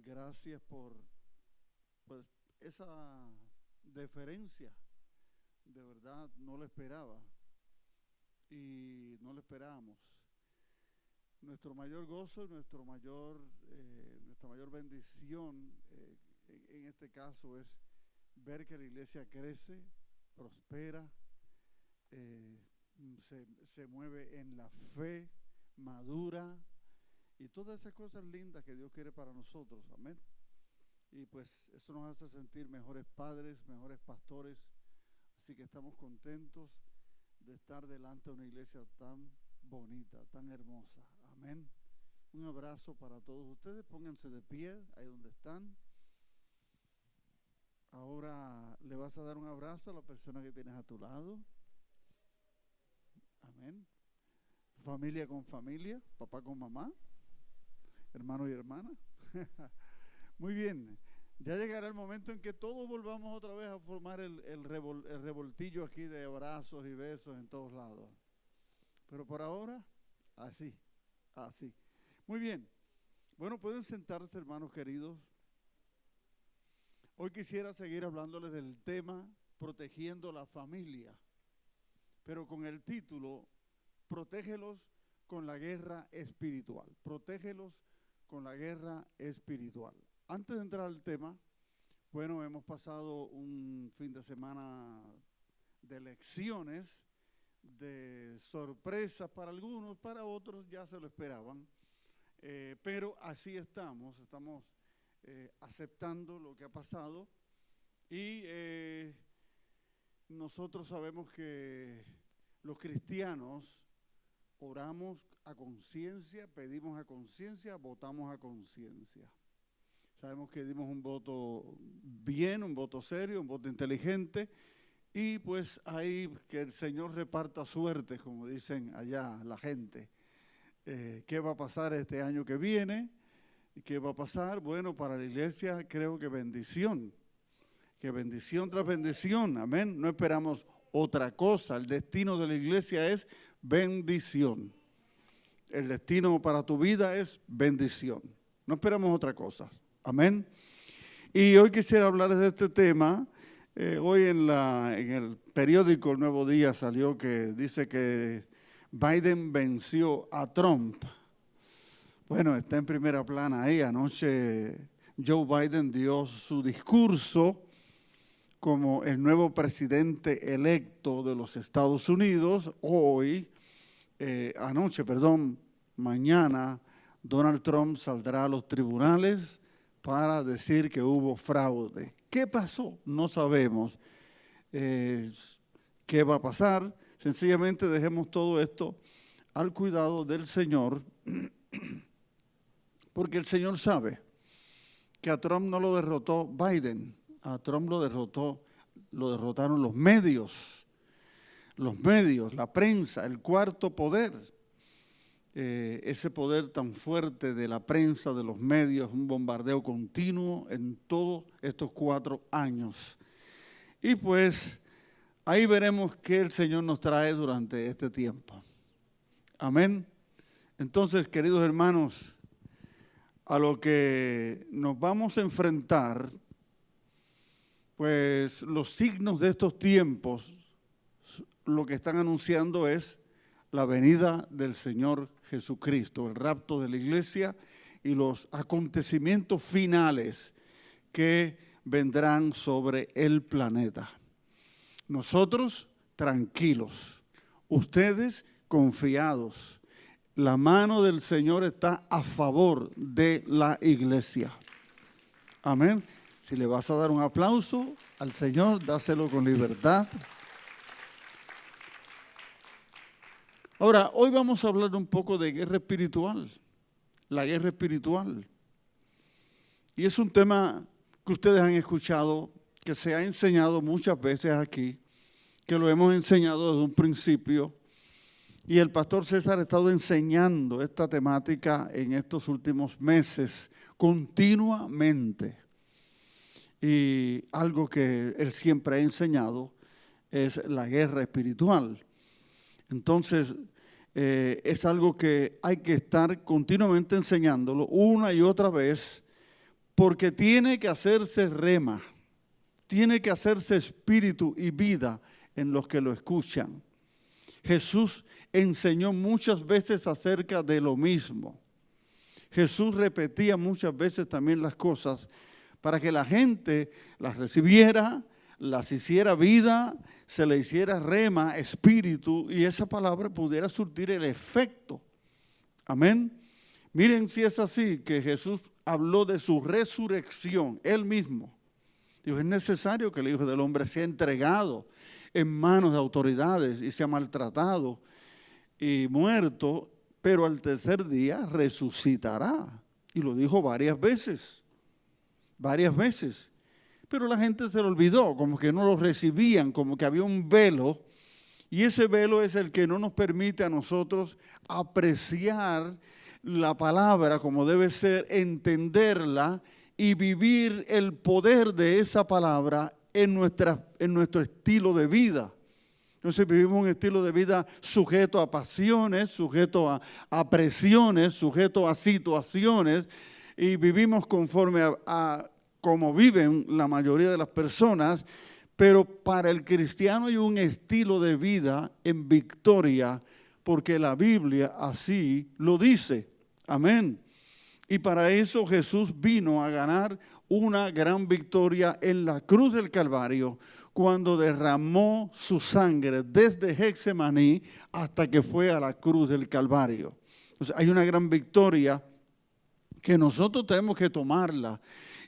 Gracias por esa deferencia. De verdad no lo esperaba y no lo esperábamos. Nuestro mayor gozo y nuestra mayor bendición en este caso es ver que la iglesia crece, prospera, se mueve en la fe, madura y todas esas cosas lindas que Dios quiere para nosotros. Amén. Y pues eso nos hace sentir mejores padres, mejores pastores. Así que estamos contentos de estar delante de una iglesia tan bonita, tan hermosa. Amén. Un abrazo para todos ustedes. Pónganse de pie ahí donde están. Ahora le vas a dar un abrazo a la persona que tienes a tu lado. Amén. Familia con familia, papá con mamá, hermano y hermana. Muy bien. Ya llegará el momento en que todos volvamos otra vez a formar el revoltillo aquí de abrazos y besos en todos lados. Pero por ahora, así. Muy bien. Bueno, pueden sentarse, hermanos queridos. Hoy quisiera seguir hablándoles del tema protegiendo la familia, pero con el título Protégelos con la guerra espiritual. Protégelos con la guerra espiritual. Antes de entrar al tema, bueno, hemos pasado un fin de semana de lecciones, de sorpresas para algunos, para otros ya se lo esperaban, pero así estamos aceptando lo que ha pasado y nosotros sabemos que los cristianos oramos a conciencia, pedimos a conciencia, votamos a conciencia. Sabemos que dimos un voto bien, un voto serio, un voto inteligente y pues ahí que el Señor reparta suerte, como dicen allá la gente. ¿Qué va a pasar este año que viene? ¿Qué va a pasar? Bueno, para la iglesia creo que bendición tras bendición, amén. No esperamos otra cosa, el destino de la iglesia es bendición. El destino para tu vida es bendición, no esperamos otra cosa, amén. Y hoy quisiera hablarles de este tema. Hoy en el periódico El Nuevo Día salió que dice que Biden venció a Trump. Bueno, está en primera plana ahí. Anoche Joe Biden dio su discurso como el nuevo presidente electo de los Estados Unidos. Mañana Donald Trump saldrá a los tribunales para decir que hubo fraude. ¿Qué pasó? No sabemos qué va a pasar. Sencillamente dejemos todo esto al cuidado del Señor, porque el Señor sabe que a Trump no lo derrotó Biden, a Trump lo derrotaron los medios, la prensa, el cuarto poder. Ese poder tan fuerte de la prensa, de los medios, un bombardeo continuo en todos estos 4 años. Y pues ahí veremos qué el Señor nos trae durante este tiempo. Amén. Entonces, queridos hermanos, a lo que nos vamos a enfrentar, pues los signos de estos tiempos, lo que están anunciando es la venida del Señor Jesucristo, el rapto de la iglesia y los acontecimientos finales que vendrán sobre el planeta. Nosotros tranquilos, ustedes confiados. La mano del Señor está a favor de la iglesia. Amén. Si le vas a dar un aplauso al Señor, dáselo con libertad. Ahora, hoy vamos a hablar un poco de guerra espiritual, la guerra espiritual. Y es un tema que ustedes han escuchado, que se ha enseñado muchas veces aquí, que lo hemos enseñado desde un principio. Y el pastor César ha estado enseñando esta temática en estos últimos meses continuamente. Y algo que él siempre ha enseñado es la guerra espiritual. Entonces, es algo que hay que estar continuamente enseñándolo una y otra vez porque tiene que hacerse rema, tiene que hacerse espíritu y vida en los que lo escuchan. Jesús enseñó muchas veces acerca de lo mismo. Jesús repetía muchas veces también las cosas para que la gente las recibiera, las hiciera vida, se le hiciera rema, espíritu, y esa palabra pudiera surtir el efecto. Amén. Miren si es así, que Jesús habló de su resurrección, él mismo. Dijo, es necesario que el Hijo del Hombre sea entregado en manos de autoridades y sea maltratado y muerto, pero al tercer día resucitará. Y lo dijo varias veces. Pero la gente se lo olvidó, como que no lo recibían, como que había un velo. Y ese velo es el que no nos permite a nosotros apreciar la palabra como debe ser, entenderla y vivir el poder de esa palabra en nuestro estilo de vida. Entonces vivimos un estilo de vida sujeto a pasiones, sujeto a presiones, sujeto a situaciones, y vivimos conforme a como viven la mayoría de las personas, pero para el cristiano hay un estilo de vida en victoria, porque la Biblia así lo dice. Amén. Y para eso Jesús vino a ganar una gran victoria en la cruz del Calvario, cuando derramó su sangre desde Getsemaní hasta que fue a la cruz del Calvario. Entonces, hay una gran victoria que nosotros tenemos que tomarla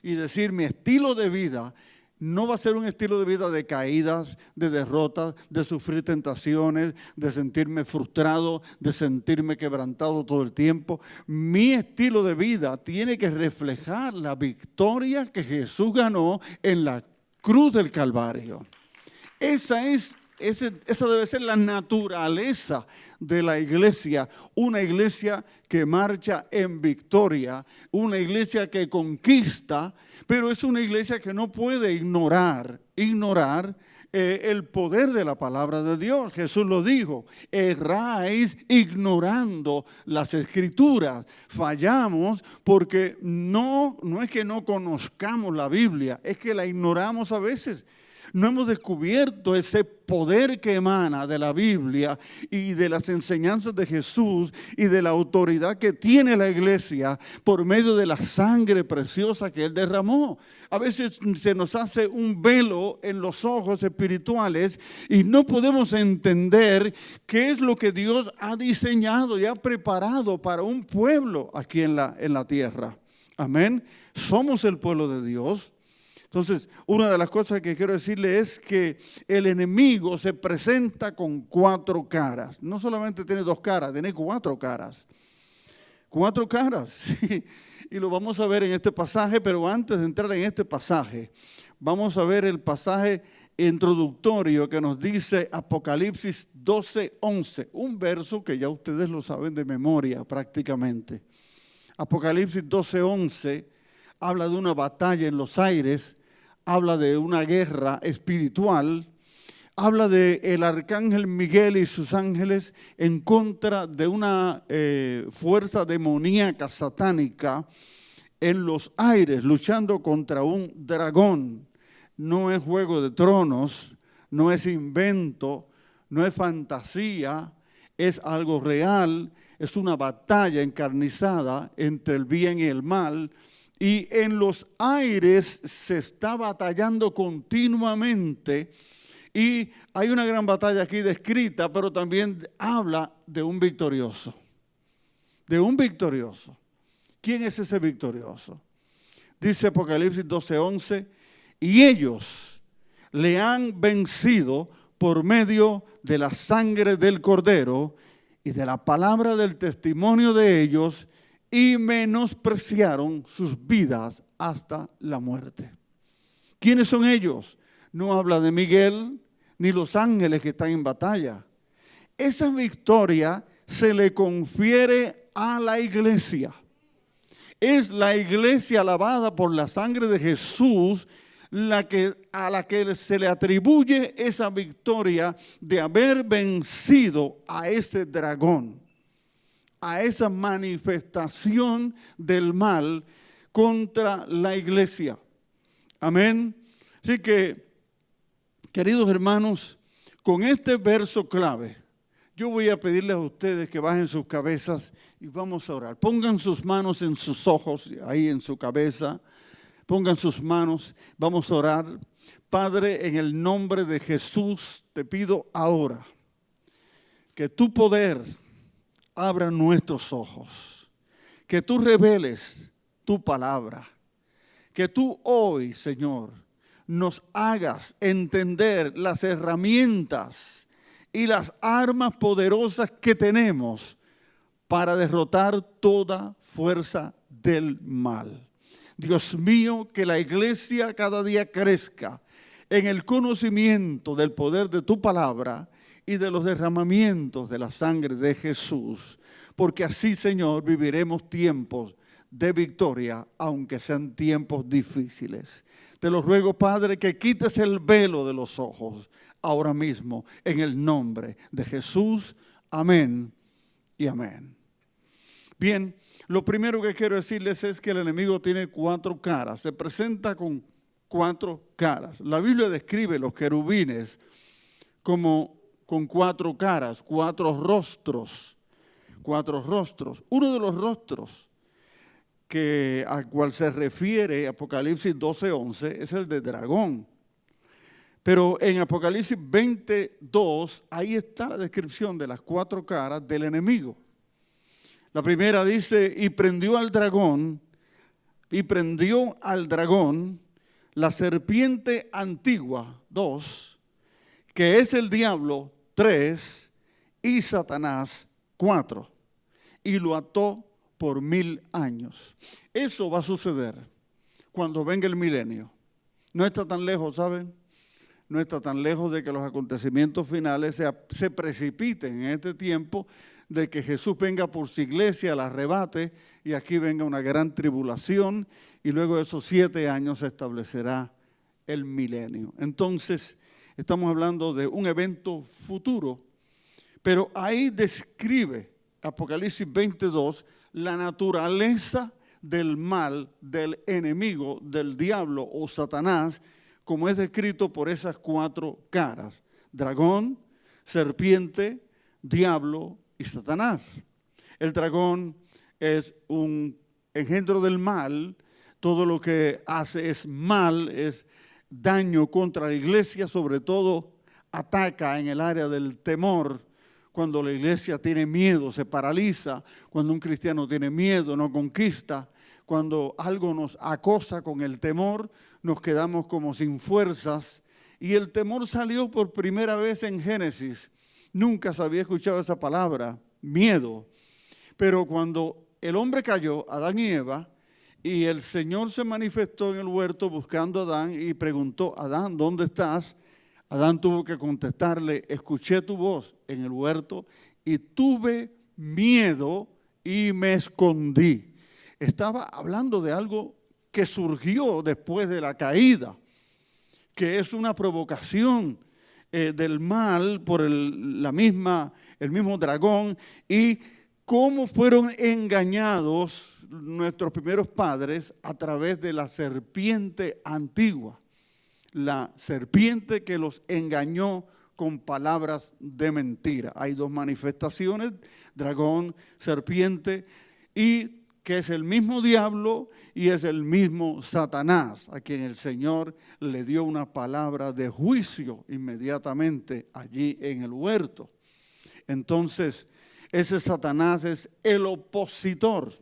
y decir, mi estilo de vida no va a ser un estilo de vida de caídas, de derrotas, de sufrir tentaciones, de sentirme frustrado, de sentirme quebrantado todo el tiempo. Mi estilo de vida tiene que reflejar la victoria que Jesús ganó en la cruz del Calvario. Esa debe ser la naturaleza de la iglesia, una iglesia que marcha en victoria, una iglesia que conquista, pero es una iglesia que no puede ignorar el poder de la palabra de Dios. Jesús lo dijo, erráis ignorando las escrituras. Fallamos porque no es que no conozcamos la Biblia, es que la ignoramos a veces. No hemos descubierto ese poder que emana de la Biblia y de las enseñanzas de Jesús y de la autoridad que tiene la iglesia por medio de la sangre preciosa que Él derramó. A veces se nos hace un velo en los ojos espirituales y no podemos entender qué es lo que Dios ha diseñado y ha preparado para un pueblo aquí en la tierra. Amén. Somos el pueblo de Dios. Entonces, una de las cosas que quiero decirle es que el enemigo se presenta con 4 caras. No solamente tiene 2 caras, tiene 4 caras. 4 caras, sí. Y lo vamos a ver en este pasaje, pero antes de entrar en este pasaje, vamos a ver el pasaje introductorio que nos dice Apocalipsis 12:11, un verso que ya ustedes lo saben de memoria prácticamente. Apocalipsis 12:11 habla de una batalla en los aires, habla de una guerra espiritual, habla de el arcángel Miguel y sus ángeles en contra de una fuerza demoníaca satánica en los aires, luchando contra un dragón. No es Juego de Tronos, no es invento, no es fantasía, es algo real, es una batalla encarnizada entre el bien y el mal. Y en los aires se está batallando continuamente y hay una gran batalla aquí descrita, pero también habla de un victorioso. De un victorioso. ¿Quién es ese victorioso? Dice Apocalipsis 12:11, y ellos le han vencido por medio de la sangre del Cordero y de la palabra del testimonio de ellos, y menospreciaron sus vidas hasta la muerte. ¿Quiénes son ellos? No habla de Miguel ni los ángeles que están en batalla. Esa victoria se le confiere a la iglesia. Es la iglesia lavada por la sangre de Jesús a la que se le atribuye esa victoria de haber vencido a ese dragón, a esa manifestación del mal, contra la iglesia. Amén. Así que, queridos hermanos, con este verso clave, yo voy a pedirles a ustedes que bajen sus cabezas y vamos a orar. Pongan sus manos en sus ojos, ahí en su cabeza. Pongan sus manos, vamos a orar. Padre, en el nombre de Jesús, te pido ahora que tu poder abra nuestros ojos, que tú reveles tu palabra, que tú hoy, Señor, nos hagas entender las herramientas y las armas poderosas que tenemos para derrotar toda fuerza del mal. Dios mío, que la iglesia cada día crezca en el conocimiento del poder de tu palabra y de los derramamientos de la sangre de Jesús, porque así, Señor, viviremos tiempos de victoria, aunque sean tiempos difíciles. Te lo ruego, Padre, que quites el velo de los ojos ahora mismo, en el nombre de Jesús. Amén y amén. Bien, lo primero que quiero decirles es que el enemigo tiene 4 caras, se presenta con 4 caras. La Biblia describe los querubines como con 4 caras, 4 rostros, 4 rostros. Uno de los rostros al cual se refiere Apocalipsis 12:11 es el de dragón. Pero en Apocalipsis 22, ahí está la descripción de las 4 caras del enemigo. La primera dice, y prendió al dragón la serpiente antigua, 2, que es el diablo, 3, y Satanás, 4, y lo ató por 1000 años. Eso va a suceder cuando venga el milenio. No está tan lejos, ¿saben? No está tan lejos de que los acontecimientos finales se precipiten en este tiempo, de que Jesús venga por su iglesia, la arrebate, y aquí venga una gran tribulación, y luego de esos 7 años se establecerá el milenio. Entonces, estamos hablando de un evento futuro, pero ahí describe Apocalipsis 22 la naturaleza del mal, del enemigo, del diablo o Satanás, como es descrito por esas 4 caras: dragón, serpiente, diablo y Satanás. El dragón es un engendro del mal, todo lo que hace es mal, es daño contra la iglesia, sobre todo ataca en el área del temor. Cuando la iglesia tiene miedo, se paraliza. Cuando un cristiano tiene miedo, no conquista. Cuando algo nos acosa con el temor, nos quedamos como sin fuerzas. Y el temor salió por primera vez en Génesis. Nunca se había escuchado esa palabra, miedo. Pero cuando el hombre cayó, Adán y Eva, y el Señor se manifestó en el huerto buscando a Adán y preguntó: Adán, ¿dónde estás? Adán tuvo que contestarle: escuché tu voz en el huerto y tuve miedo y me escondí. Estaba hablando de algo que surgió después de la caída, que es una provocación del mal por el mismo dragón, y cómo fueron engañados nuestros primeros padres a través de la serpiente antigua. La serpiente que los engañó con palabras de mentira. Hay 2 manifestaciones, dragón, serpiente, y que es el mismo diablo y es el mismo Satanás, a quien el Señor le dio una palabra de juicio inmediatamente allí en el huerto. Entonces, ese Satanás es el opositor,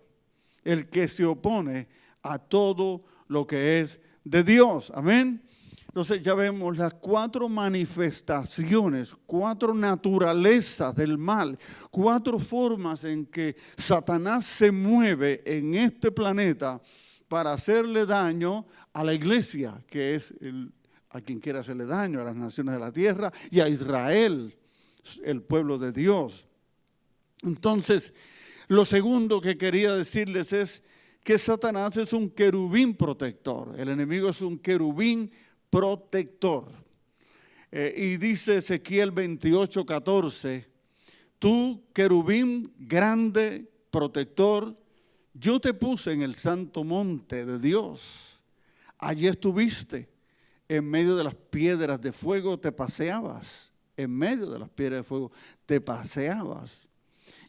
el que se opone a todo lo que es de Dios. Amén. Entonces ya vemos las 4 manifestaciones, 4 naturalezas del mal, 4 formas en que Satanás se mueve en este planeta para hacerle daño a la iglesia, que es a quien quiera hacerle daño, a las naciones de la tierra y a Israel, el pueblo de Dios. Entonces, lo segundo que quería decirles es que Satanás es un querubín protector. El enemigo es un querubín protector. Y dice Ezequiel 28:14, tú, querubín grande, protector, yo te puse en el santo monte de Dios. Allí estuviste. En medio de las piedras de fuego te paseabas. En medio de las piedras de fuego te paseabas.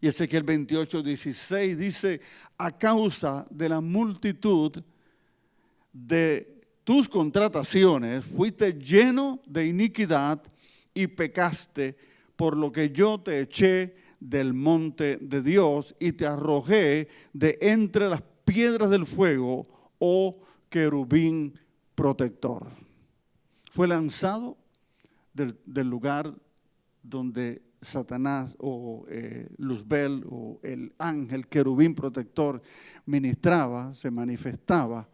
Y Ezequiel 28:16 dice, a causa de la multitud de tus contrataciones, fuiste lleno de iniquidad y pecaste, por lo que yo te eché del monte de Dios y te arrojé de entre las piedras del fuego, oh querubín protector. Fue lanzado del lugar donde Satanás o Luzbel o el ángel querubín protector ministraba, se manifestaba.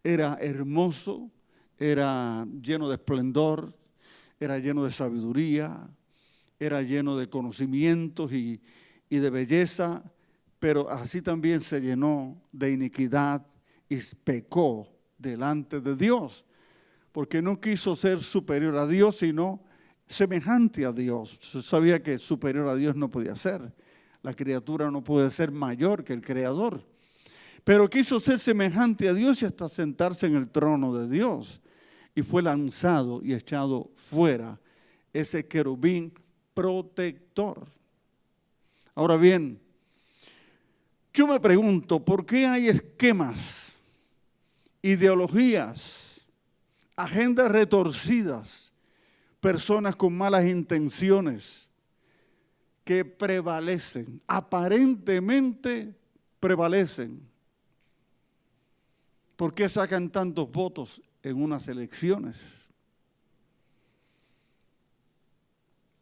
Era hermoso, era lleno de esplendor, era lleno de sabiduría, era lleno de conocimientos y de belleza, pero así también se llenó de iniquidad y pecó delante de Dios, porque no quiso ser superior a Dios, sino semejante a Dios. Se sabía que superior a Dios no podía ser. La criatura no puede ser mayor que el Creador. Pero quiso ser semejante a Dios y hasta sentarse en el trono de Dios. Y fue lanzado y echado fuera ese querubín protector. Ahora bien, yo me pregunto, ¿por qué hay esquemas, ideologías, agendas retorcidas, personas con malas intenciones que prevalecen, aparentemente prevalecen? ¿Por qué sacan tantos votos en unas elecciones?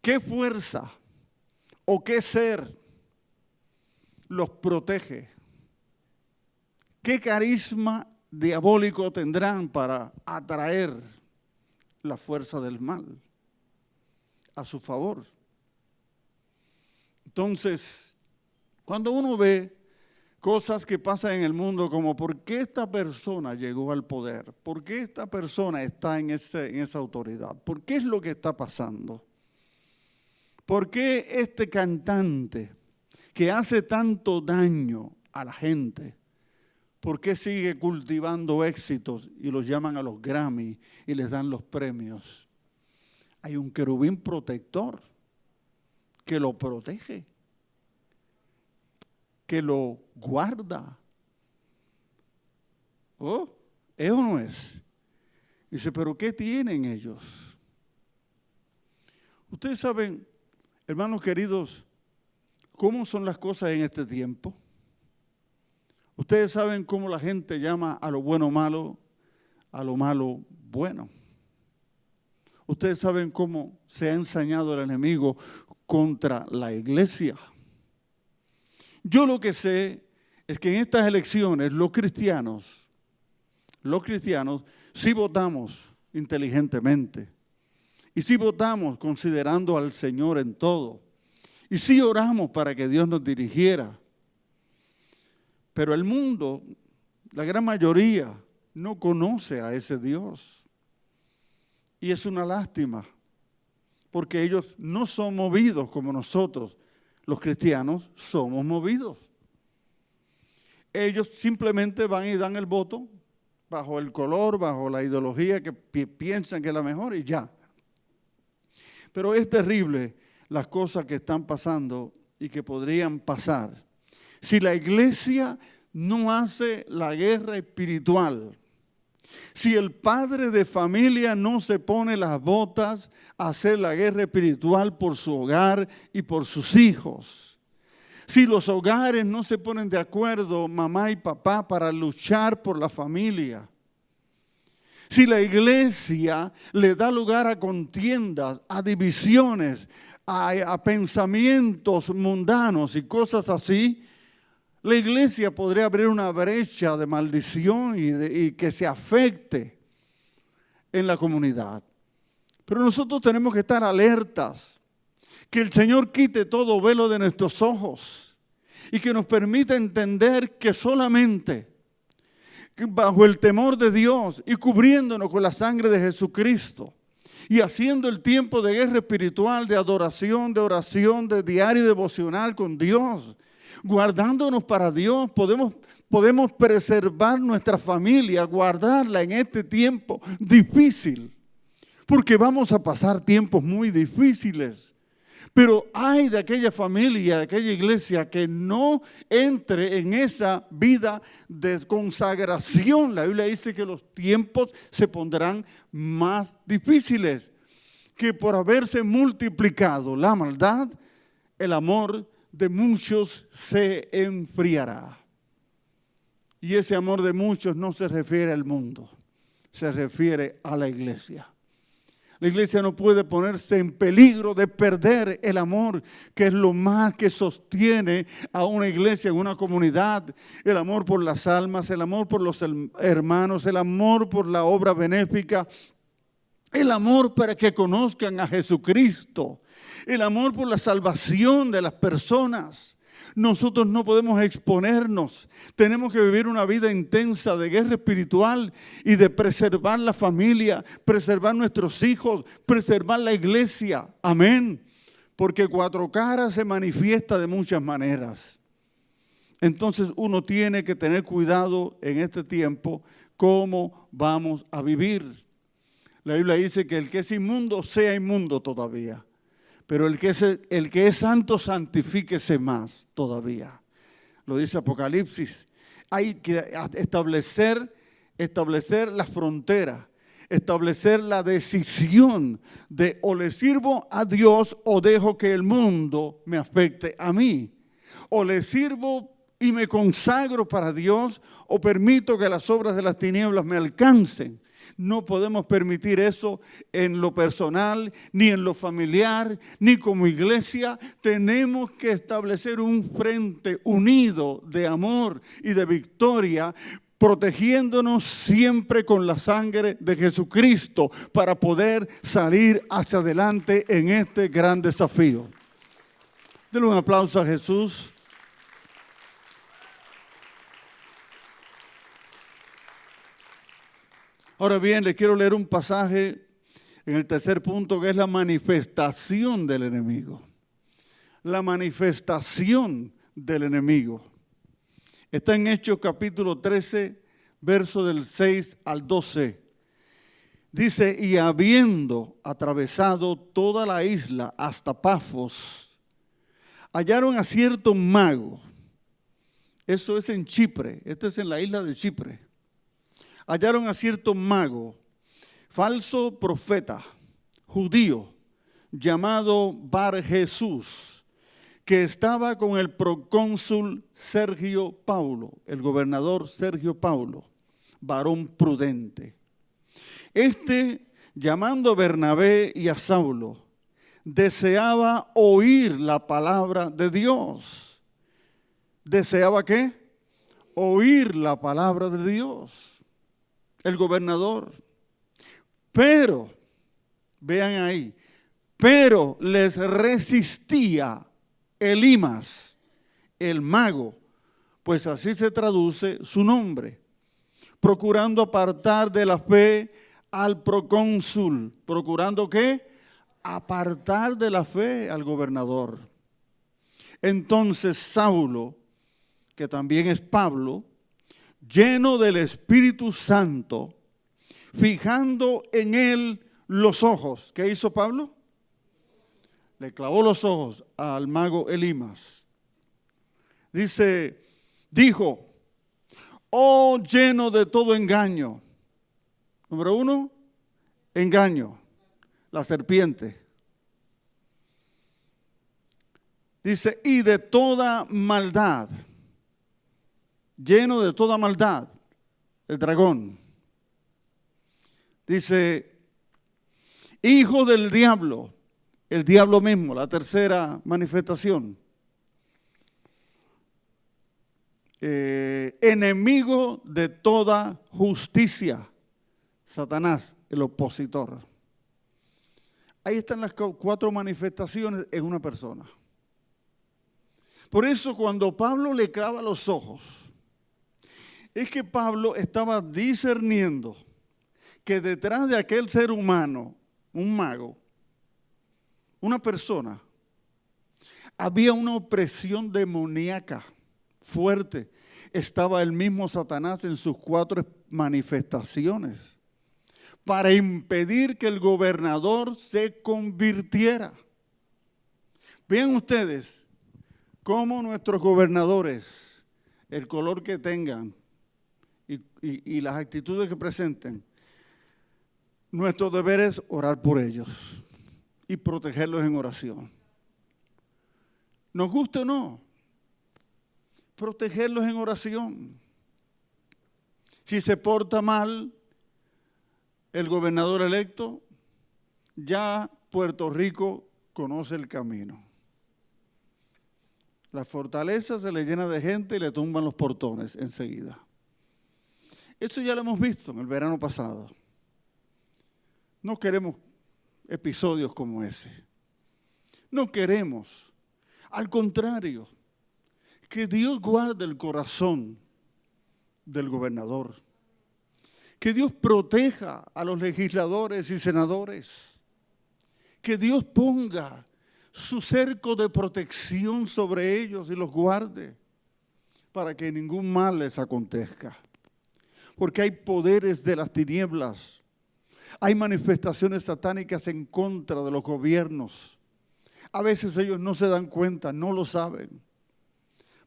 ¿Qué fuerza o qué ser los protege? ¿Qué carisma diabólico tendrán para atraer la fuerza del mal a su favor? Entonces, cuando uno ve cosas que pasan en el mundo como ¿por qué esta persona llegó al poder? ¿Por qué esta persona está en esa autoridad? ¿Por qué es lo que está pasando? ¿Por qué este cantante que hace tanto daño a la gente, por qué sigue cultivando éxitos y los llaman a los Grammy y les dan los premios? Hay un querubín protector que lo protege, que lo guarda. ¿Oh? ¿Eso no es? Dice, ¿pero qué tienen ellos? Ustedes saben, hermanos queridos, ¿cómo son las cosas en este tiempo? Ustedes saben cómo la gente llama a lo bueno malo, a lo malo bueno. Ustedes saben cómo se ha ensañado el enemigo contra la iglesia. Yo lo que sé es que en estas elecciones los cristianos sí votamos inteligentemente y sí votamos considerando al Señor en todo y sí oramos para que Dios nos dirigiera. Pero el mundo, la gran mayoría, no conoce a ese Dios. Y es una lástima, porque ellos no son movidos como nosotros, los cristianos, somos movidos. Ellos simplemente van y dan el voto bajo el color, bajo la ideología que piensan que es la mejor y ya. Pero es terrible las cosas que están pasando y que podrían pasar si la iglesia no hace la guerra espiritual. Si el padre de familia no se pone las botas a hacer la guerra espiritual por su hogar y por sus hijos. Si los hogares no se ponen de acuerdo, mamá y papá, para luchar por la familia. Si la iglesia le da lugar a contiendas, a divisiones, a pensamientos mundanos y cosas así, la iglesia podría abrir una brecha de maldición y que se afecte en la comunidad. Pero nosotros tenemos que estar alertas, que el Señor quite todo velo de nuestros ojos y que nos permita entender que solamente bajo el temor de Dios y cubriéndonos con la sangre de Jesucristo y haciendo el tiempo de guerra espiritual, de adoración, de oración, de diario devocional con Dios, guardándonos para Dios, podemos preservar nuestra familia, guardarla en este tiempo difícil, porque vamos a pasar tiempos muy difíciles. Pero hay de aquella familia, de aquella iglesia que no entre en esa vida de consagración. La Biblia dice que los tiempos se pondrán más difíciles, que por haberse multiplicado la maldad, el amor de muchos se enfriará. Y ese amor de muchos no se refiere al mundo, se refiere a la iglesia. La iglesia no puede ponerse en peligro de perder el amor, que es lo más que sostiene a una iglesia, en una comunidad. El amor por las almas, el amor por los hermanos, el amor por la obra benéfica, el amor para que conozcan a Jesucristo, el amor por la salvación de las personas. Nosotros no podemos exponernos, tenemos que vivir una vida intensa de guerra espiritual y de preservar la familia, preservar nuestros hijos, preservar la iglesia. Amén. Porque Cuatro Caras se manifiesta de muchas maneras. Entonces uno tiene que tener cuidado en este tiempo cómo vamos a vivir. La Biblia dice que el que es inmundo sea inmundo todavía. Pero el que es santo, santifíquese más todavía. Lo dice Apocalipsis. Hay que establecer las fronteras, establecer la decisión de o le sirvo a Dios o dejo que el mundo me afecte a mí. O le sirvo y me consagro para Dios o permito que las obras de las tinieblas me alcancen. No podemos permitir eso en lo personal, ni en lo familiar, ni como iglesia. Tenemos que establecer un frente unido de amor y de victoria, protegiéndonos siempre con la sangre de Jesucristo para poder salir hacia adelante en este gran desafío. Denle un aplauso a Jesús. Ahora bien, les quiero leer un pasaje en el tercer punto, que es la manifestación del enemigo. La manifestación del enemigo. Está en Hechos capítulo 13, verso del 6 al 12. Dice, y habiendo atravesado toda la isla hasta Pafos, hallaron a cierto mago. Eso es en Chipre, esto es en la isla de Chipre. Hallaron a cierto mago, falso profeta, judío, llamado Bar Jesús, que estaba con el procónsul Sergio Paulo, el gobernador Sergio Paulo, varón prudente. Llamando a Bernabé y a Saulo, deseaba oír la palabra de Dios. ¿Deseaba qué? Oír la palabra de Dios. El gobernador. Pero, vean ahí, pero les resistía Elimas, el mago, pues así se traduce su nombre, procurando apartar de la fe al procónsul. ¿Procurando qué? Apartar de la fe al gobernador. Entonces Saulo, que también es Pablo, lleno del Espíritu Santo, fijando en él los ojos. ¿Qué hizo Pablo? Le clavó los ojos al mago Elimas. Dijo, oh lleno de todo engaño. Número 1, engaño, la serpiente. Dice, y de toda maldad. Lleno de toda maldad, el dragón. Dice, hijo del diablo, el diablo mismo, la tercera manifestación. Enemigo de toda justicia, Satanás, el opositor. Ahí están las 4 manifestaciones en una persona. Por eso cuando Pablo le clava los ojos, es que Pablo estaba discerniendo que detrás de aquel ser humano, un mago, una persona, Había una opresión demoníaca fuerte. Estaba el mismo Satanás en sus 4 manifestaciones para impedir que el gobernador se convirtiera. Vean ustedes cómo nuestros gobernadores, el color que tengan y las actitudes que presenten, nuestro deber es orar por ellos y protegerlos en oración. Nos guste o no, protegerlos en oración. Si se porta mal el gobernador electo, ya Puerto Rico conoce el camino. La fortaleza se le llena de gente y le tumban los portones enseguida. Eso ya lo hemos visto en el verano pasado. No queremos episodios como ese. No queremos. Al contrario, que Dios guarde el corazón del gobernador. Que Dios proteja a los legisladores y senadores. Que Dios ponga su cerco de protección sobre ellos y los guarde para que ningún mal les acontezca. Porque hay poderes de las tinieblas. Hay manifestaciones satánicas en contra de los gobiernos. A veces ellos no se dan cuenta, no lo saben.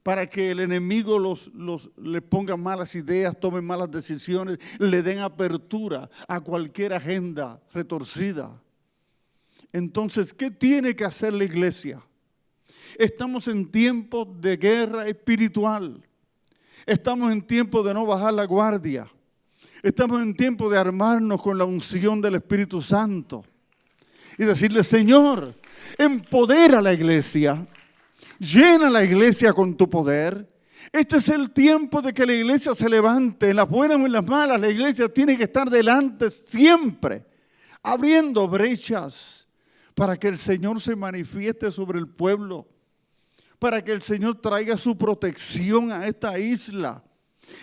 Para que el enemigo le ponga malas ideas, tome malas decisiones, le den apertura a cualquier agenda retorcida. Entonces, ¿qué tiene que hacer la iglesia? Estamos en tiempos de guerra espiritual. Estamos en tiempo de no bajar la guardia. Estamos en tiempo de armarnos con la unción del Espíritu Santo y decirle: Señor, empodera a la iglesia, llena la iglesia con tu poder. Este es el tiempo de que la iglesia se levante, en las buenas o en las malas. La iglesia tiene que estar delante siempre, abriendo brechas para que el Señor se manifieste sobre el pueblo, para que el Señor traiga su protección a esta isla.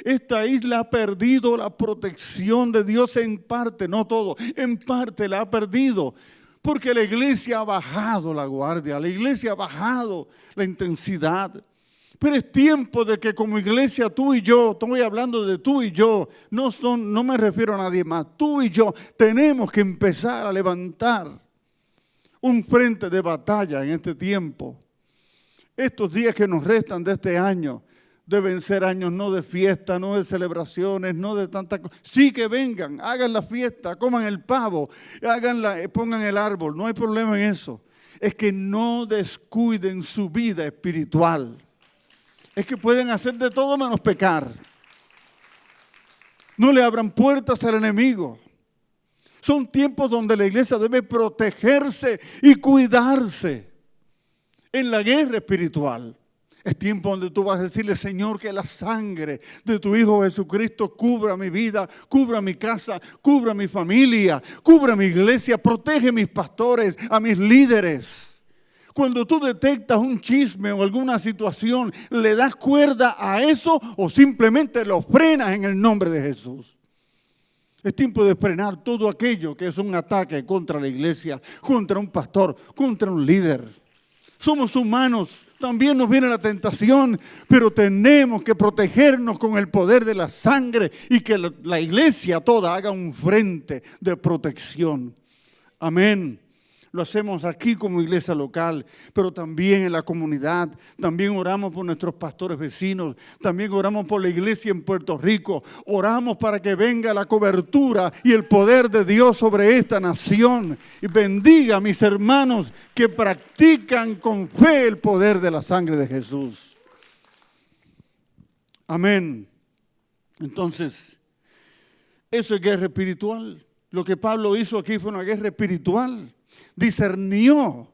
Esta isla ha perdido la protección de Dios en parte, no todo, en parte la ha perdido, porque la iglesia ha bajado la guardia, la iglesia ha bajado la intensidad. Pero es tiempo de que como iglesia tú y yo, estoy hablando de tú y yo, no me refiero a nadie más, tú y yo tenemos que empezar a levantar un frente de batalla en este tiempo. Estos días que nos restan de este año deben ser años no de fiesta, no de celebraciones, no de tantas cosas. Sí, que vengan, hagan la fiesta, coman el pavo, pongan el árbol, no hay problema en eso. Es que no descuiden su vida espiritual. Es que pueden hacer de todo menos pecar. No le abran puertas al enemigo. Son tiempos donde la iglesia debe protegerse y cuidarse en la guerra espiritual. Es tiempo donde tú vas a decirle: Señor, que la sangre de tu Hijo Jesucristo cubra mi vida, cubra mi casa, cubra mi familia, cubra mi iglesia, protege a mis pastores, a mis líderes. Cuando tú detectas un chisme o alguna situación, ¿le das cuerda a eso o simplemente lo frenas en el nombre de Jesús? Es tiempo de frenar todo aquello que es un ataque contra la iglesia, contra un pastor, contra un líder. Somos humanos, también nos viene la tentación, pero tenemos que protegernos con el poder de la sangre y que la iglesia toda haga un frente de protección. Amén. Lo hacemos aquí como iglesia local, pero también en la comunidad. También oramos por nuestros pastores vecinos. También oramos por la iglesia en Puerto Rico. Oramos para que venga la cobertura y el poder de Dios sobre esta nación. Y bendiga a mis hermanos que practican con fe el poder de la sangre de Jesús. Amén. Entonces, eso es guerra espiritual. Lo que Pablo hizo aquí fue una guerra espiritual. Discernió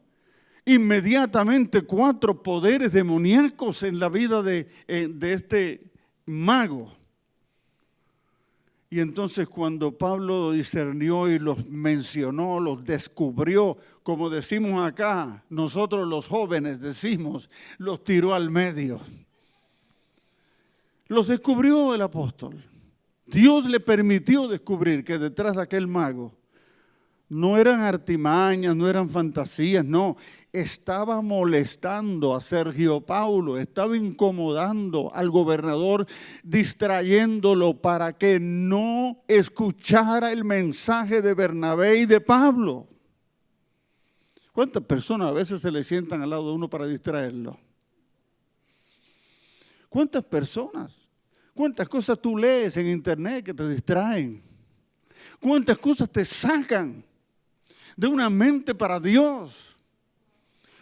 inmediatamente 4 poderes demoníacos en la vida de este mago. Y entonces cuando Pablo discernió y los mencionó, los descubrió, como decimos acá, nosotros los jóvenes decimos, los tiró al medio. Los descubrió el apóstol. Dios le permitió descubrir que detrás de aquel mago No eran artimañas, no eran fantasías, no. Estaba molestando a Sergio Paulo, estaba incomodando al gobernador, distrayéndolo para que no escuchara el mensaje de Bernabé y de Pablo. ¿Cuántas personas a veces se le sientan al lado de uno para distraerlo? ¿Cuántas personas? ¿Cuántas cosas tú lees en internet que te distraen? ¿Cuántas cosas te sacan de una mente para Dios?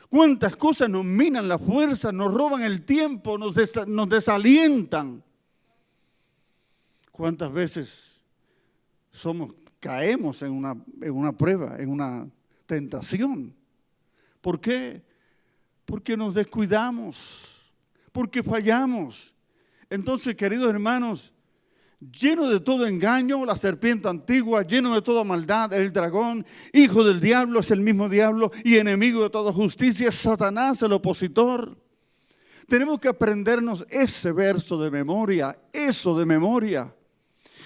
¿Cuántas cosas nos minan la fuerza, nos roban el tiempo, nos desalientan? ¿Cuántas veces caemos en una prueba, en una tentación? ¿Por qué? Porque nos descuidamos, porque fallamos. Entonces, queridos hermanos, lleno de todo engaño, la serpiente antigua, lleno de toda maldad, el dragón, hijo del diablo, es el mismo diablo y enemigo de toda justicia, es Satanás, el opositor. Tenemos que aprendernos ese verso de memoria, eso de memoria.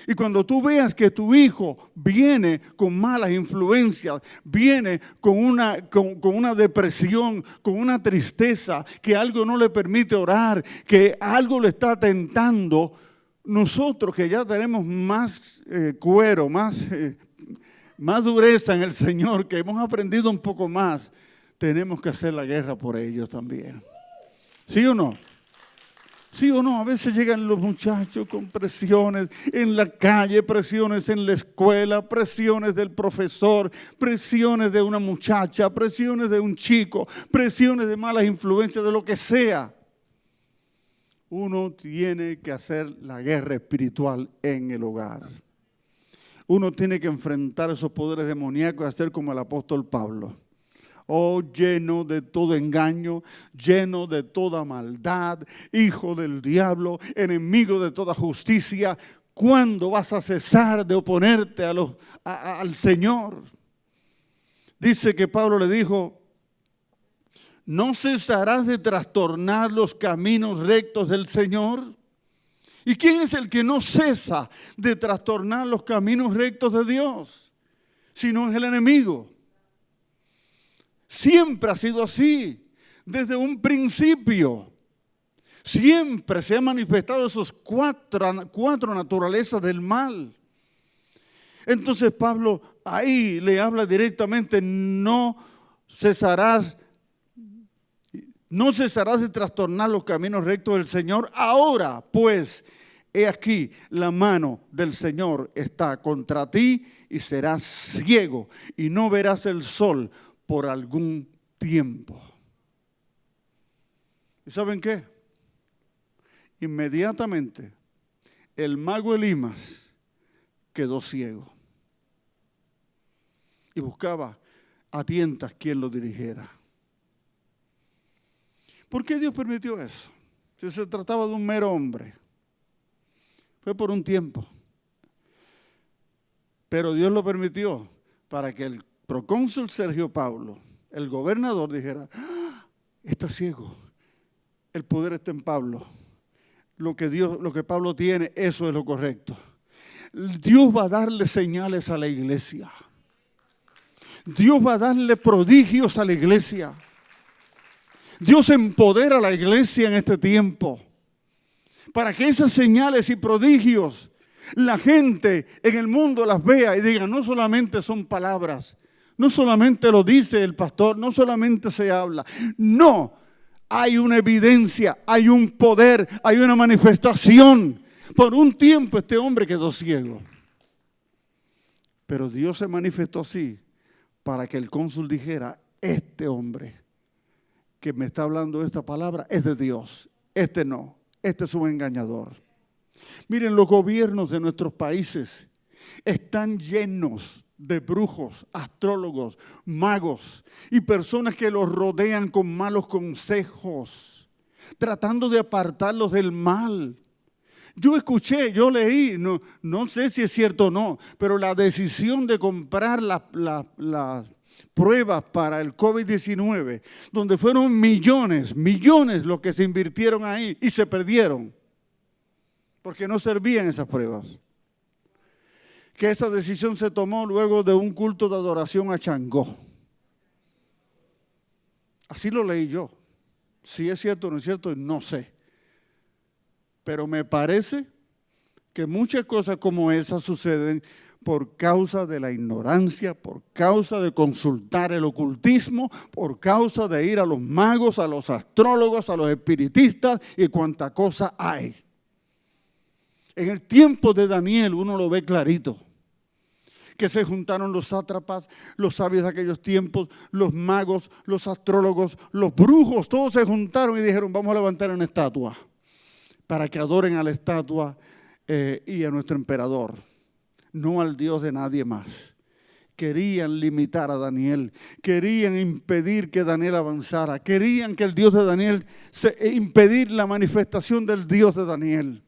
Y cuando tú veas que tu hijo viene con malas influencias, viene con una depresión, con una tristeza, que algo no le permite orar, que algo le está tentando, nosotros que ya tenemos más cuero, más dureza en el Señor, que hemos aprendido un poco más, tenemos que hacer la guerra por ellos también. ¿Sí o no? ¿Sí o no? A veces llegan los muchachos con presiones en la calle, presiones en la escuela, presiones del profesor, presiones de una muchacha, presiones de un chico, presiones de malas influencias, de lo que sea. Uno tiene que hacer la guerra espiritual en el hogar. Uno tiene que enfrentar esos poderes demoníacos y hacer como el apóstol Pablo. Oh, lleno de todo engaño, lleno de toda maldad, hijo del diablo, enemigo de toda justicia. ¿Cuándo vas a cesar de oponerte al Señor? Dice que Pablo le dijo, ¿no cesarás de trastornar los caminos rectos del Señor? ¿Y quién es el que no cesa de trastornar los caminos rectos de Dios? Si no es el enemigo. Siempre ha sido así, desde un principio. Siempre se han manifestado esos cuatro naturalezas del mal. Entonces Pablo ahí le habla directamente, no cesarás de trastornar los caminos rectos del Señor. Ahora, pues, he aquí, la mano del Señor está contra ti y serás ciego y no verás el sol por algún tiempo. ¿Y saben qué? Inmediatamente el mago Elimas quedó ciego y buscaba a tientas quien lo dirigiera. ¿Por qué Dios permitió eso? Si se trataba de un mero hombre. Fue por un tiempo. Pero Dios lo permitió para que el procónsul Sergio Paulo, el gobernador, dijera, está ciego, el poder está en Pablo. Lo que Pablo tiene, eso es lo correcto. Dios va a darle señales a la iglesia. Dios va a darle prodigios a la iglesia. Dios empodera a la iglesia en este tiempo para que esas señales y prodigios la gente en el mundo las vea y diga, no solamente son palabras, no solamente lo dice el pastor, no solamente se habla, no, hay una evidencia, hay un poder, hay una manifestación. Por un tiempo este hombre quedó ciego, pero Dios se manifestó así para que el cónsul dijera, este hombre que me está hablando esta palabra es de Dios, este no, este es un engañador. Miren, los gobiernos de nuestros países están llenos de brujos, astrólogos, magos y personas que los rodean con malos consejos, tratando de apartarlos del mal. Yo escuché, yo leí, no sé si es cierto o no, pero la decisión de comprar las pruebas para el COVID-19, donde fueron millones los que se invirtieron ahí y se perdieron, porque no servían esas pruebas. que esa decisión se tomó luego de un culto de adoración a Changó. Así lo leí yo. Si es cierto o no es cierto, no sé. Pero me parece que muchas cosas como esas suceden por causa de la ignorancia, por causa de consultar el ocultismo, por causa de ir a los magos, a los astrólogos, a los espiritistas y cuanta cosa hay. En el tiempo de Daniel uno lo ve clarito, que se juntaron los sátrapas, los sabios de aquellos tiempos, los magos, los astrólogos, los brujos, todos se juntaron y dijeron, vamos a levantar una estatua para que adoren a la estatua y a nuestro emperador, no al Dios de nadie más. Querían limitar a Daniel, querían impedir que Daniel avanzara, querían que el Dios de Daniel, impedir la manifestación del Dios de Daniel.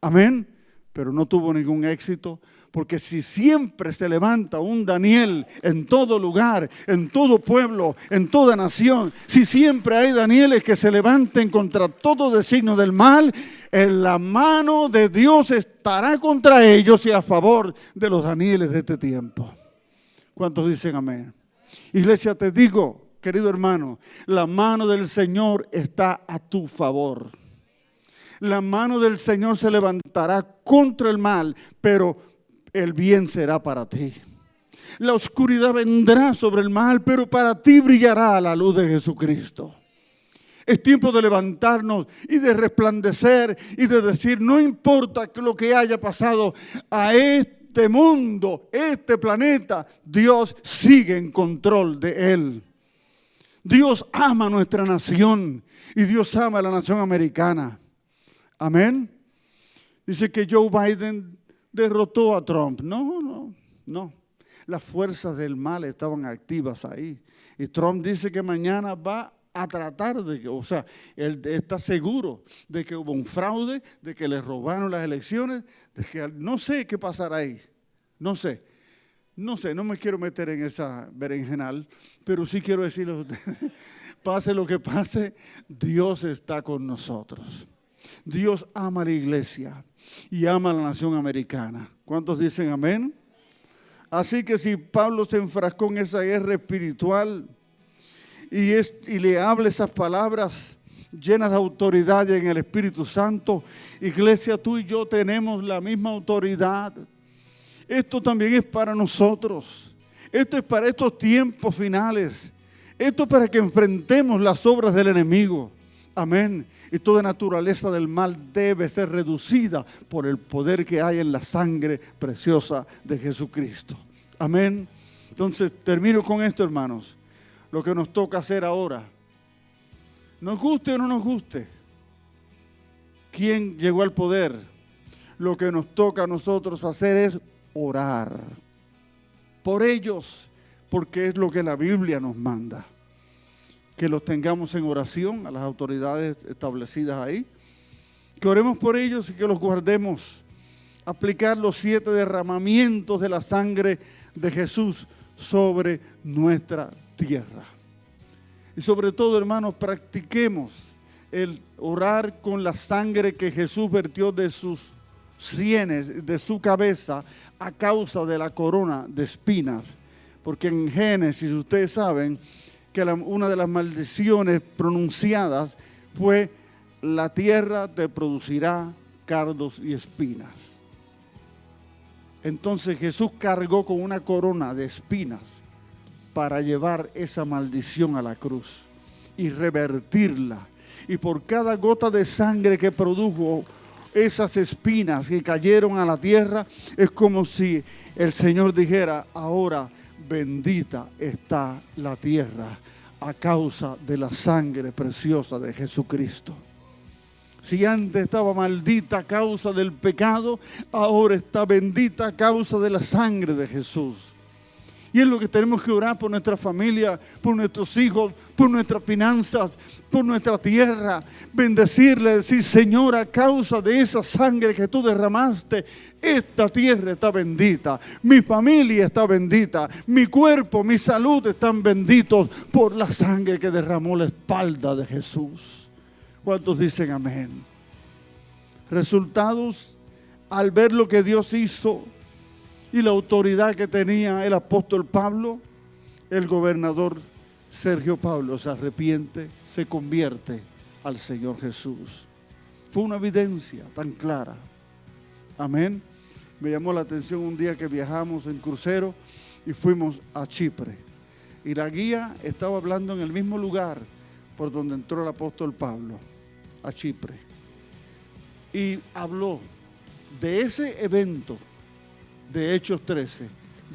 Amén, pero no tuvo ningún éxito. Porque si siempre se levanta un Daniel en todo lugar, en todo pueblo, en toda nación, si siempre hay Danieles que se levanten contra todo designio del mal, en la mano de Dios estará contra ellos y a favor de los Danieles de este tiempo. ¿Cuántos dicen amén? Iglesia, te digo, querido hermano, la mano del Señor está a tu favor. La mano del Señor se levantará contra el mal, pero el bien será para ti. La oscuridad vendrá sobre el mal, pero para ti brillará la luz de Jesucristo. Es tiempo de levantarnos y de resplandecer y de decir, no importa lo que haya pasado a este mundo, este planeta, Dios sigue en control de él. Dios ama a nuestra nación y Dios ama a la nación americana. Amén. Dice que Joe Biden derrotó a Trump. No. Las fuerzas del mal estaban activas ahí. Y Trump dice que mañana va a tratar de, o sea, él está seguro de que hubo un fraude, de que le robaron las elecciones, de que no sé qué pasará ahí. No sé, no me quiero meter en esa berenjenal, pero sí quiero decirle a ustedes, pase lo que pase, Dios está con nosotros. Dios ama a la iglesia y ama a la nación americana. ¿Cuántos dicen amén? Así que si Pablo se enfrascó en esa guerra espiritual y le habla esas palabras llenas de autoridad en el Espíritu Santo, iglesia, tú y yo tenemos la misma autoridad. Esto también es para nosotros. Esto es para estos tiempos finales. Esto es para que enfrentemos las obras del enemigo. Amén. Y toda naturaleza del mal debe ser reducida por el poder que hay en la sangre preciosa de Jesucristo. Amén. Entonces, termino con esto, hermanos. Lo que nos toca hacer ahora, nos guste o no nos guste, ¿quién llegó al poder? Lo que nos toca a nosotros hacer es orar por ellos, porque es lo que la Biblia nos manda. Que los tengamos en oración a las autoridades establecidas ahí, que oremos por ellos y que los guardemos. Aplicar los 7 derramamientos de la sangre de Jesús sobre nuestra tierra. Y sobre todo, hermanos, practiquemos el orar con la sangre que Jesús vertió de sus sienes, de su cabeza, a causa de la corona de espinas. Porque en Génesis, ustedes saben, que una de las maldiciones pronunciadas fue: la tierra te producirá cardos y espinas. Entonces Jesús cargó con una corona de espinas para llevar esa maldición a la cruz y revertirla. Y por cada gota de sangre que produjo esas espinas que cayeron a la tierra, es como si el Señor dijera: ahora bendita está la tierra a causa de la sangre preciosa de Jesucristo. Si antes estaba maldita a causa del pecado, ahora está bendita a causa de la sangre de Jesús. Y es lo que tenemos que orar por nuestra familia, por nuestros hijos, por nuestras finanzas, por nuestra tierra. Bendecirle, decir: Señor, a causa de esa sangre que tú derramaste, esta tierra está bendita, mi familia está bendita, mi cuerpo, mi salud están benditos por la sangre que derramó la espalda de Jesús. ¿Cuántos dicen amén? Resultados, al ver lo que Dios hizo y la autoridad que tenía el apóstol Pablo, el gobernador Sergio Pablo se arrepiente, se convierte al Señor Jesús. Fue una evidencia tan clara. Amén. Me llamó la atención un día que viajamos en crucero y fuimos a Chipre. Y la guía estaba hablando en el mismo lugar por donde entró el apóstol Pablo, a Chipre. Y habló de ese evento de Hechos 13,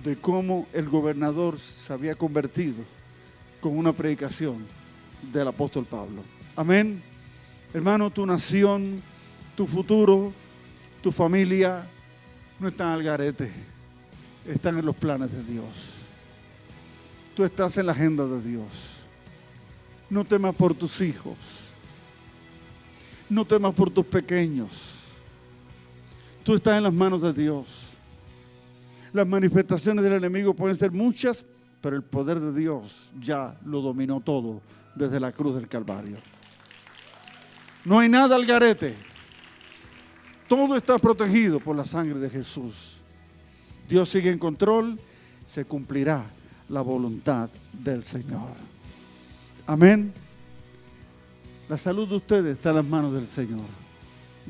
de cómo el gobernador se había convertido con una predicación del apóstol Pablo. Amén. Hermano, tu nación, tu futuro, tu familia no están al garete, están en los planes de Dios. Tú estás en la agenda de Dios. No temas por tus hijos, no temas por tus pequeños. Tú estás en las manos de Dios. Las manifestaciones del enemigo pueden ser muchas, pero el poder de Dios ya lo dominó todo desde la cruz del Calvario. No hay nada al garete. Todo está protegido por la sangre de Jesús. Dios sigue en control, se cumplirá la voluntad del Señor. Amén. La salud de ustedes está en las manos del Señor.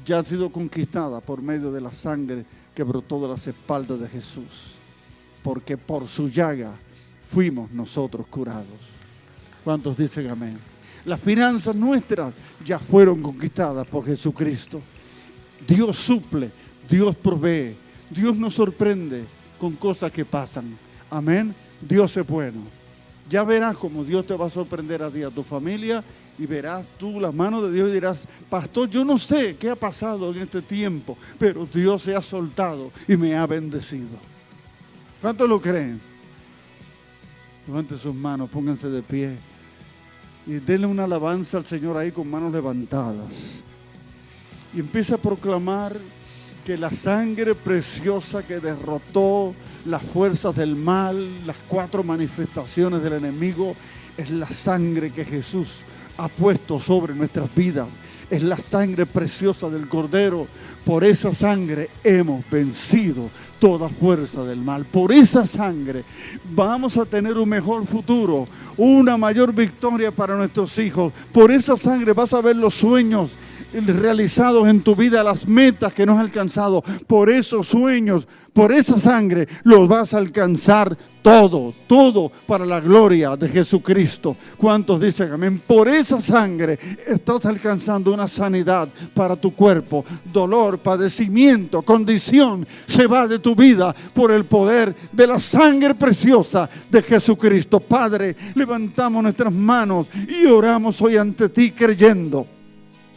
Ya ha sido conquistada por medio de la sangre que brotó de las espaldas de Jesús. Porque por su llaga fuimos nosotros curados. ¿Cuántos dicen amén? Las finanzas nuestras ya fueron conquistadas por Jesucristo. Dios suple, Dios provee, Dios nos sorprende con cosas que pasan. Amén. Dios es bueno. Ya verás cómo Dios te va a sorprender a ti, a tu familia, y verás tú la mano de Dios y dirás: pastor, yo no sé qué ha pasado en este tiempo, pero Dios se ha soltado y me ha bendecido. ¿Cuántos lo creen? Levanten sus manos, pónganse de pie y denle una alabanza al Señor ahí con manos levantadas. Y empieza a proclamar que la sangre preciosa que derrotó las fuerzas del mal, las 4 manifestaciones del enemigo, es la sangre que Jesús ha puesto sobre nuestras vidas. Es la sangre preciosa del Cordero. Por esa sangre hemos vencido toda fuerza del mal. Por esa sangre vamos a tener un mejor futuro, una mayor victoria para nuestros hijos. Por esa sangre vas a ver los sueños realizados en tu vida, las metas que no has alcanzado. Por esos sueños, por esa sangre, los vas a alcanzar todo para la gloria de Jesucristo. ¿Cuántos dicen amén? Por esa sangre estás alcanzando una sanidad para tu cuerpo. Dolor, padecimiento, condición se va de tu vida por el poder de la sangre preciosa de Jesucristo. Padre, levantamos nuestras manos y oramos hoy ante ti creyendo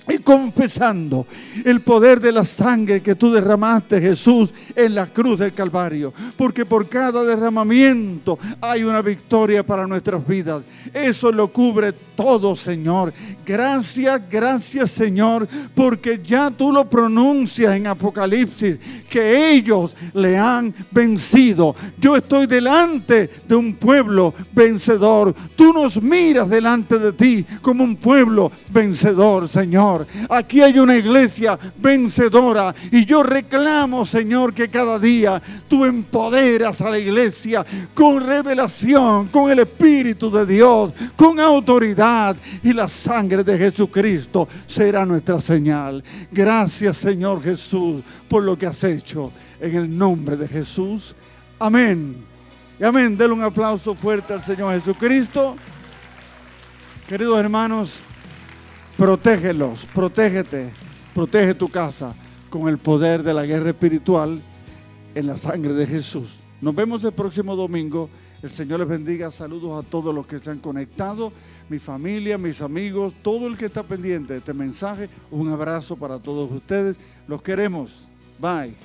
y confesando el poder de la sangre que tú derramaste, Jesús, en la cruz del Calvario. Porque por cada derramamiento hay una victoria para nuestras vidas. Eso lo cubre todo, Señor. Gracias, Señor, porque ya tú lo pronuncias en Apocalipsis, que ellos le han vencido. Yo estoy delante de un pueblo vencedor. Tú nos miras delante de ti como un pueblo vencedor, Señor. Aquí hay una iglesia vencedora y yo reclamo, Señor, que cada día tú empoderas a la iglesia con revelación, con el Espíritu de Dios, con autoridad, y la sangre de Jesucristo será nuestra señal. Gracias, Señor Jesús, por lo que has hecho. En el nombre de Jesús, amén. Y amén. Denle un aplauso fuerte al Señor Jesucristo. Queridos hermanos, protégelos, protégete, protege tu casa con el poder de la guerra espiritual en la sangre de Jesús. Nos vemos el próximo domingo. El Señor les bendiga. Saludos a todos los que se han conectado, mi familia, mis amigos, todo el que está pendiente de este mensaje. Un abrazo para todos ustedes. Los queremos. Bye.